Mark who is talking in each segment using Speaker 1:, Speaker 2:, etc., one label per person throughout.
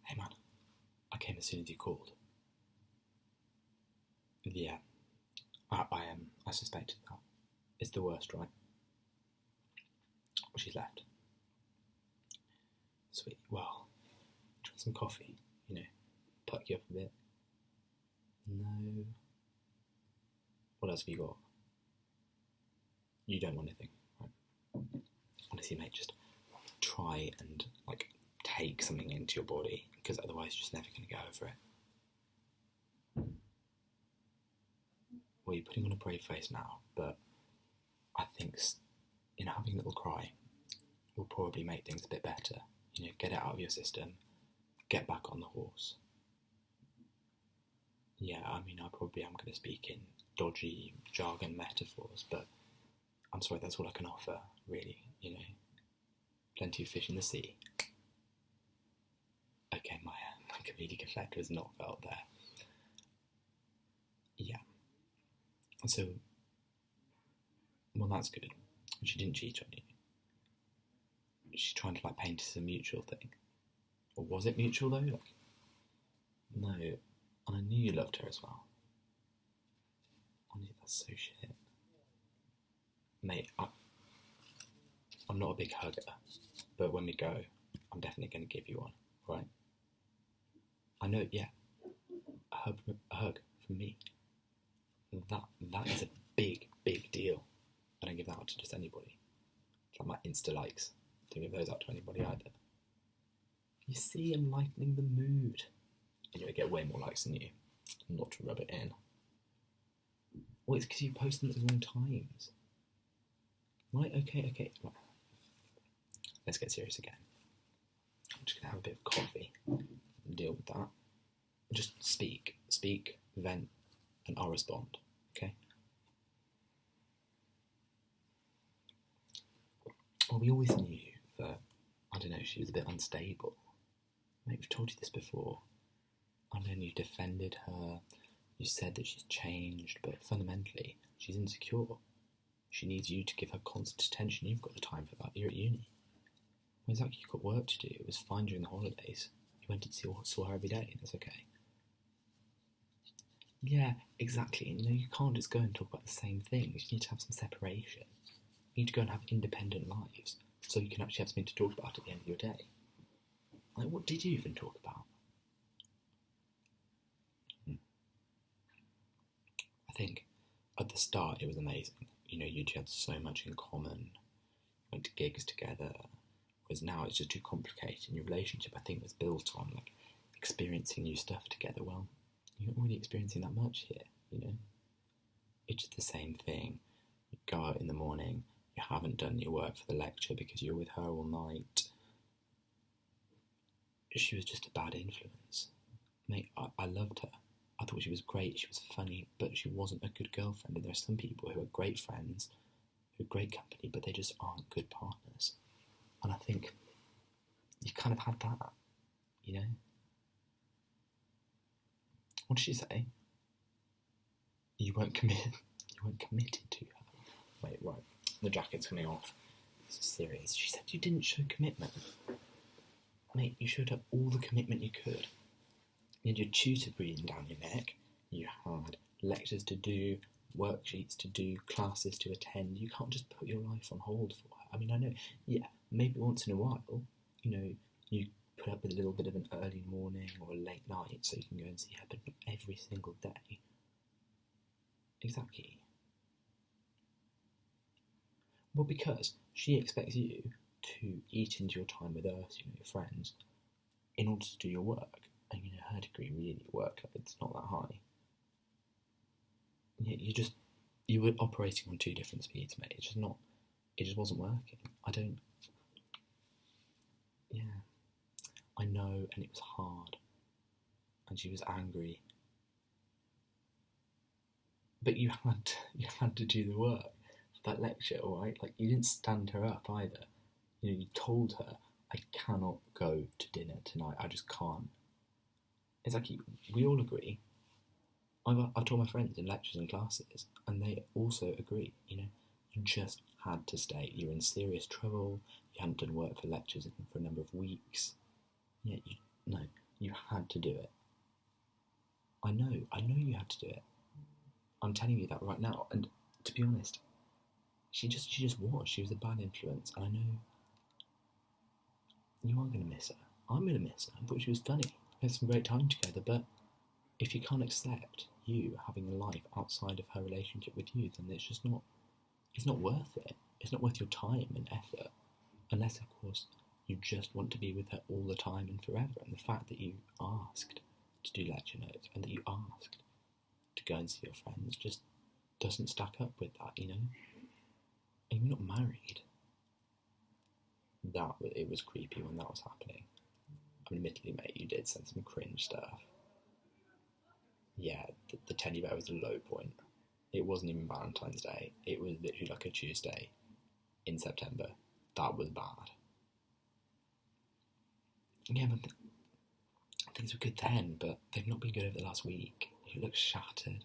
Speaker 1: Hey man, I came as soon as you called. Yeah, I suspected that. It's the worst, right? She's left. Sweet. Well, try some coffee, perk you up a bit. No. What else have you got? You don't want anything, right? Honestly, mate, just try and, take something into your body, because otherwise you're just never going to get over it. Well, you're putting on a brave face now, but I think, having a little cry will probably make things a bit better. Get it out of your system, get back on the horse. Yeah, I probably am going to speak in dodgy jargon metaphors, but I'm sorry, that's all I can offer, really, Plenty of fish in the sea. Okay, my comedic effect was not felt there. Yeah. So, well, that's good. She didn't cheat on you. She's trying to, paint us a mutual thing. Or was it mutual, though? No. And I knew you loved her as well. Honestly, that's so shit. Mate, I'm not a big hugger, but when we go, I'm definitely going to give you one, right? I know, yeah. A hug from me. That is a big, big deal. I don't give that out to just anybody. It's like my Insta likes. Don't give those out to anybody either. You see, I'm lightening the mood. And you'll get way more likes than you. Not to rub it in. Well, it's because you post them at the wrong times. Right, okay. Right. Let's get serious again. I'm just going to have a bit of coffee and deal with that. Just speak, vent, and I'll respond, okay? Well, we always knew that, she was a bit unstable. Mate, we've told you this before. I know you defended her, you said that she's changed, but fundamentally, she's insecure. She needs you to give her constant attention. You've got the time for that. You're at uni. Well, exactly, you've got work to do. It was fine during the holidays. You went and saw her every day, and that's okay. Yeah, exactly. You can't just go and talk about the same things. You need to have some separation. You need to go and have independent lives, so you can actually have something to talk about at the end of your day. What did you even talk about? I think at the start it was amazing. You two had so much in common, went to gigs together, whereas now it's just too complicated. Your relationship, I think, was built on, experiencing new stuff together. Well, you're not really experiencing that much here, It's just the same thing. You go out in the morning, you haven't done your work for the lecture because you're with her all night. She was just a bad influence. Mate, I loved her. I thought she was great, she was funny, but she wasn't a good girlfriend. And there are some people who are great friends, who are great company, but they just aren't good partners. And I think you kind of had that, What did she say? You weren't committed to her. Wait, right. The jacket's coming off. This is serious. She said you didn't show commitment. Mate, you showed her all the commitment you could. You had your tutor breathing down your neck. You had lectures to do, worksheets to do, classes to attend. You can't just put your life on hold for her. I know, yeah, maybe once in a while, you put up with a little bit of an early morning or a late night so you can go and see her, but not every single day. Exactly. Well, because she expects you to eat into your time with us, your friends, in order to do your work. And her degree really workload's not that high. Yeah, you were operating on two different speeds, mate. It just wasn't working. Yeah. I know, and it was hard. And she was angry. But you had to do the work for that lecture, alright? You didn't stand her up either. You told her, I cannot go to dinner tonight, I just can't. It's we all agree. I've told my friends in lectures and classes, and they also agree, you just had to stay. You were in serious trouble, you hadn't done work for lectures for a number of weeks. Yeah, You had to do it. I know you had to do it. I'm telling you that right now, and to be honest, she just was. She was a bad influence, and I know you are going to miss her. I'm going to miss her. I thought she was funny. We had some great time together, but if you can't accept you having a life outside of her relationship with you, then it's just not, it's not worth it. It's not worth your time and effort, unless, of course, you just want to be with her all the time and forever. And the fact that you asked to do lecture notes and that you asked to go and see your friends just doesn't stack up with that, you know? And you're not married. It was creepy when that was happening. I mean, admittedly, mate, you did send some cringe stuff. Yeah, the teddy bear was the low point. It wasn't even Valentine's Day. It was literally like a Tuesday in September. That was bad. Yeah, but things were good then, but they've not been good over the last week. You look shattered.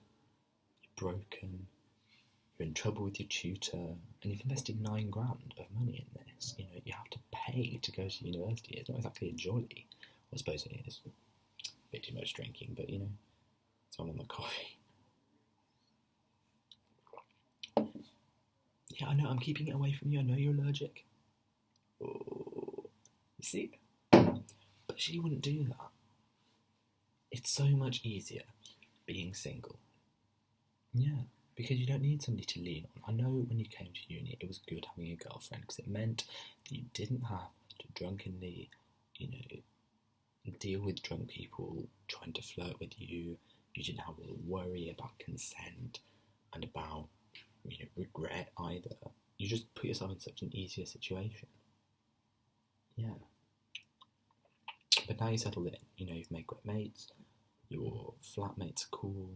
Speaker 1: You're broken. You're in trouble with your tutor, and you've invested $9,000 of money in this. You know, you have to pay to go to university. It's not exactly a jolly. I suppose it is. A bit too much drinking, but you know, it's on the coffee. Yeah, I know, I'm keeping it away from you. I know you're allergic. Oh, you see? But she wouldn't do that. It's so much easier being single. Yeah, because you don't need somebody to lean on. I know when you came to uni, it was good having a girlfriend because it meant that you didn't have to drunkenly, you know, deal with drunk people trying to flirt with you. You didn't have to worry about consent and about, you know, regret either. You just put yourself in such an easier situation. Yeah. But now you settled in, you know, you've made great mates, your flatmates are cool.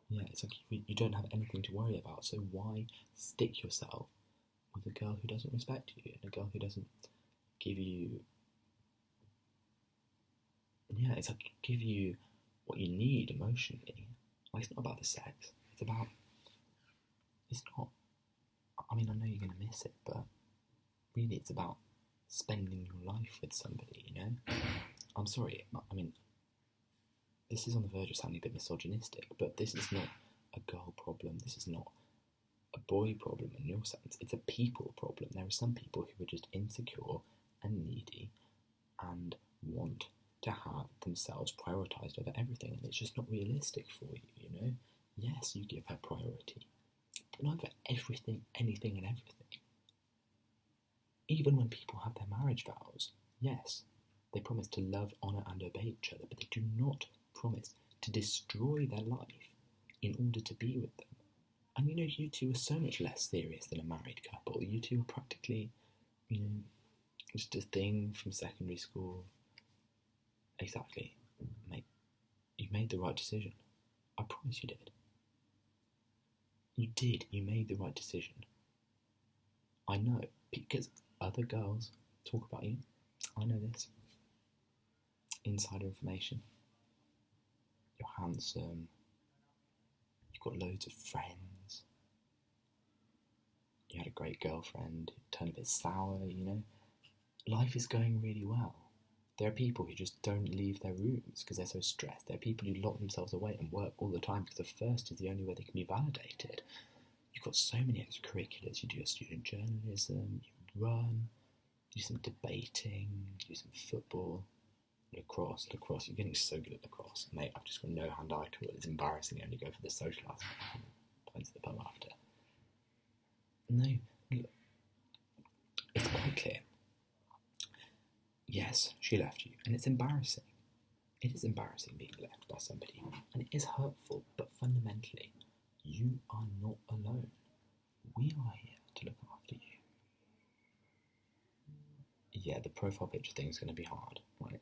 Speaker 1: Yeah, it's like you don't have anything to worry about, so why stick yourself with a girl who doesn't respect you, and a girl who doesn't give you... Yeah, it's like give you what you need emotionally. Like, it's not about the sex, it's not... I mean, I know you're going to miss it, but really it's about spending your life with somebody, you know? I'm sorry, I mean, this is on the verge of sounding a bit misogynistic, but this is not a girl problem, this is not a boy problem in your sense, it's a people problem. There are some people who are just insecure and needy and want to have themselves prioritised over everything, and it's just not realistic for you, you know? Yes, you give her priority, but not for everything, anything and everything. Even when people have their marriage vows, yes, they promise to love, honour and obey each other, but they do not promise to destroy their life in order to be with them. And you know, you two are so much less serious than a married couple. You two are practically, you know, just a thing from secondary school. Exactly. Mate, you made the right decision. I promise you did. You did. You made the right decision. I know, because other girls talk about you. I know this. Insider information. You're handsome. You've got loads of friends. You had a great girlfriend who turned a bit sour, you know. Life is going really well. There are people who just don't leave their rooms because they're so stressed. There are people who lock themselves away and work all the time because the first is the only way they can be validated. You've got so many extracurriculars. You do your student journalism, you run, you do some debating, you do some football, lacrosse. You're getting so good at lacrosse. Mate, I've just got no hand-eye to it. It's embarrassing. I only go for the social aspect. Points to the pub after. No, look, it's quite clear. Yes, she left you, and it's embarrassing. It is embarrassing being left by somebody, and it is hurtful, but fundamentally, you are not alone. We are here to look after you. Yeah, the profile picture thing is going to be hard, right?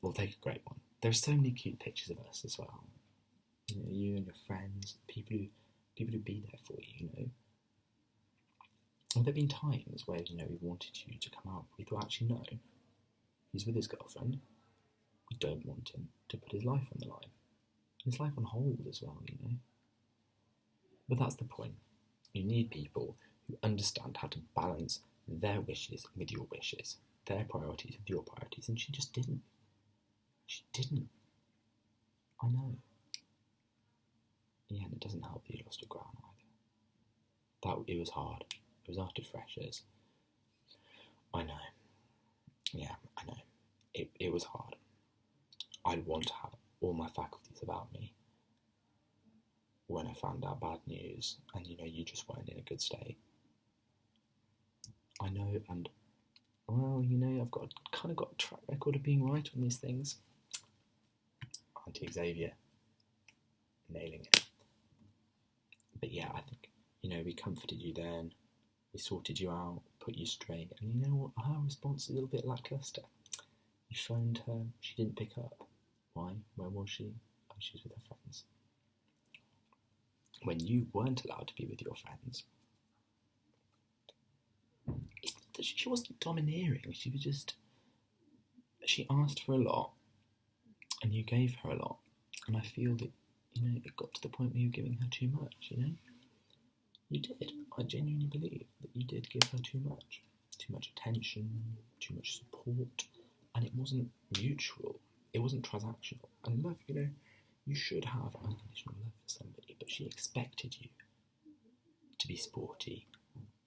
Speaker 1: We'll take a great one. There are so many cute pictures of us as well. You know, you and your friends, people who be there for you, you know. Have there been times where, you know, we wanted you to come out, we thought, actually, no, he's with his girlfriend, we don't want him to put his life on the line. His life on hold as well, you know. But that's the point. You need people who understand how to balance their wishes with your wishes, their priorities with your priorities, and she just didn't. didn't. I know. Yeah, and it doesn't help that you lost your ground either. It was hard. It was after freshers. I know. Yeah, I know. It was hard. I'd want to have all my faculties about me when I found out bad news and, you just weren't in a good state. I know, and, well, I've got a track record of being right on these things. Auntie Xavier, nailing it. But yeah, I think, we comforted you then, we sorted you out, put you straight, and you know what, her response is a little bit lackluster. You phoned her, she didn't pick up. Why? Where was she? Oh, she was with her friends. When you weren't allowed to be with your friends, it's not that she wasn't domineering, she was just, she asked for a lot, and you gave her a lot, and I feel that, it got to the point where you were giving her too much, You did. I genuinely believe that you did give her too much attention, too much support, and it wasn't mutual, it wasn't transactional. And love, you should have unconditional love for somebody, but she expected you to be sporty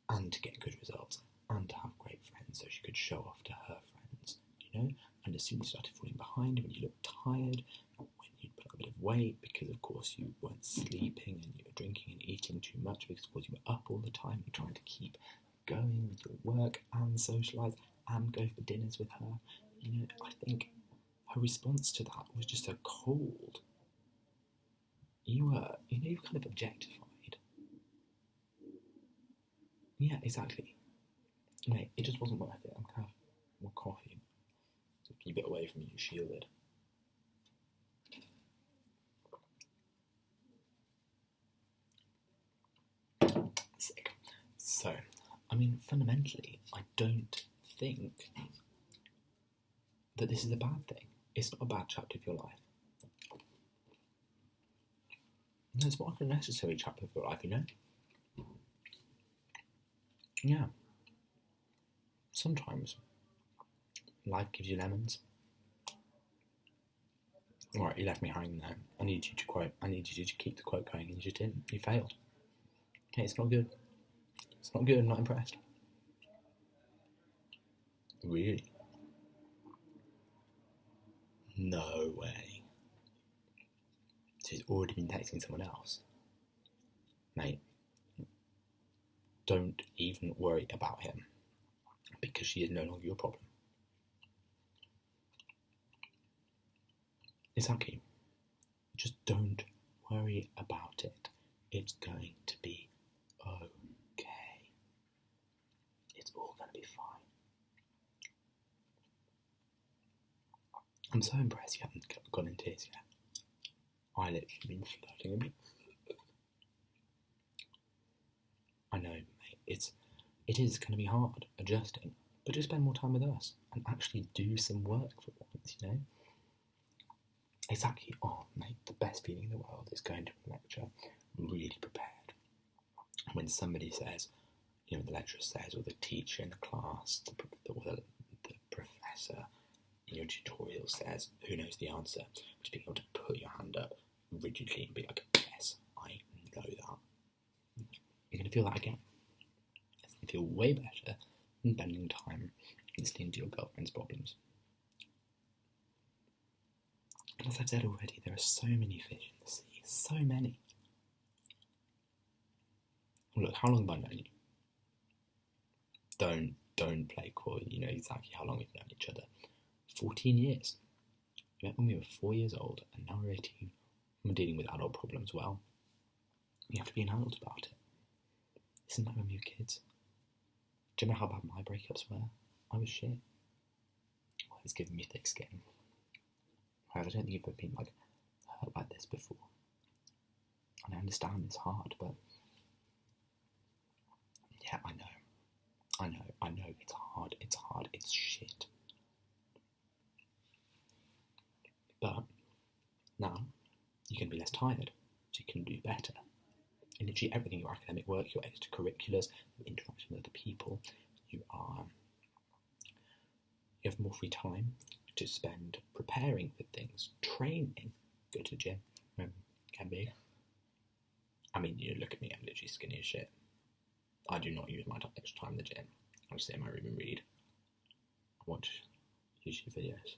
Speaker 1: and to get good results and to have great friends so she could show off to her friends, And as soon as you started falling behind, when you looked tired, when you'd put on a bit of weight because, of course, you weren't sleeping and you were drinking and eating too much because, of course, you were up all the time, you're trying to keep going with your work and socialise and go for dinners with her, I think her response to that was just so cold. You were, you were kind of objectified. Yeah, exactly. Mate, it just wasn't worth it. I'm gonna have more coffee. Keep it away from you, shielded. Sick. So, fundamentally, I don't think that this is a bad thing. It's not a bad chapter of your life. No, it's not like a necessary chapter of your life, Yeah. Sometimes life gives you lemons. Alright, you left me hanging there. I needed you to keep the quote going, and you just didn't. You failed. Okay, it's not good. It's not good, I'm not impressed. Really? No way. So he's already been texting someone else? Mate, don't even worry about him, because she is no longer your problem. Exactly. Just don't worry about it. It's going to be okay. It's all going to be fine. I'm so impressed you haven't gone into tears yet. I literally been flirting a bit. I know, mate. It is going to be hard adjusting, but just spend more time with us and actually do some work for once, Exactly. Oh, mate, the best feeling in the world is going to a lecture really prepared. When somebody says, the lecturer says, or the teacher in the class, the professor in your tutorial says, who knows the answer, just being able to put your hand up rigidly and be like, yes, I know that. You're going to feel that again. It's going to feel way better than spending time listening to your girlfriend's problems. And as I've said already, there are so many fish in the sea. So many. Look, how long have I known you? Don't play coy. You know exactly how long we've known each other. 14 years. We met when we were 4 years old, and now we're 18. We're dealing with adult problems. Well, you have to be an adult about it. Isn't that when we were kids? Do you remember how bad my breakups were? I was shit. Well, it's given me thick skin. I don't think you've ever been hurt like this before. And I understand it's hard, but yeah, I know it's hard, it's shit. But now you can be less tired, so you can do better. In literally everything, your academic work, your extracurriculars, your interaction with other people, you have more free time to spend preparing for things, training, go to the gym, can be. I mean, you look at me, I'm literally skinny as shit. I do not use my extra time in the gym. I just sit in my room and read. I watch YouTube videos.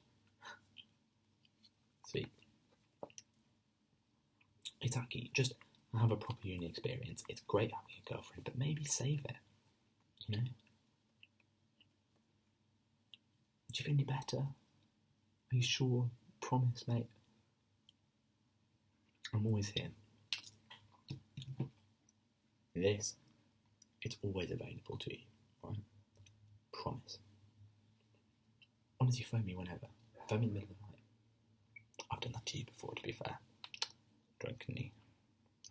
Speaker 1: Sweet. Exactly, just have a proper uni experience. It's great having a girlfriend, but maybe save it, you know? Do you feel any better? Are you sure? Promise, mate. I'm always here. This, it's always available to you, right? Promise. Honestly, phone me whenever. Phone me in the middle of the night. I've done that to you before, to be fair. Drunkenly.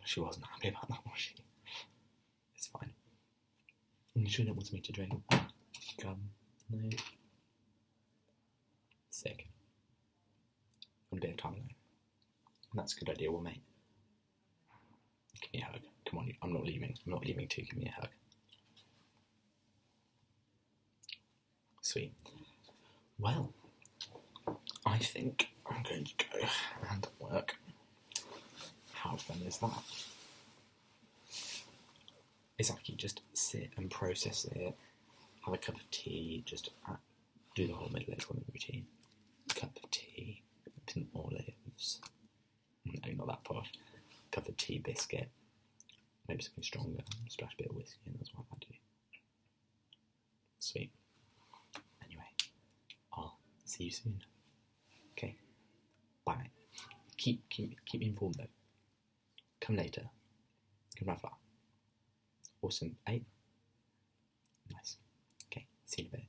Speaker 1: She wasn't happy about that, was she? It's fine. You sure that wants me to drink? No. Sick. Want a bit of time alone. That's a good idea, well, mate. Give me a hug. Come on, I'm not leaving. I'm not leaving too. Give me a hug. Sweet. Well, I think I'm going to go and work. How fun is that? Exactly, just sit and process it, have a cup of tea, just do the whole middle-aged woman routine. Cup of tea, some olives, no, not that posh. Cup of tea, biscuit, maybe something stronger, splash a bit of whiskey in, that's what I do. Sweet. Anyway, I'll see you soon. Okay, bye mate. Keep me informed though. Come later. Come right far. Awesome. 8. Nice. Okay, see you in a bit.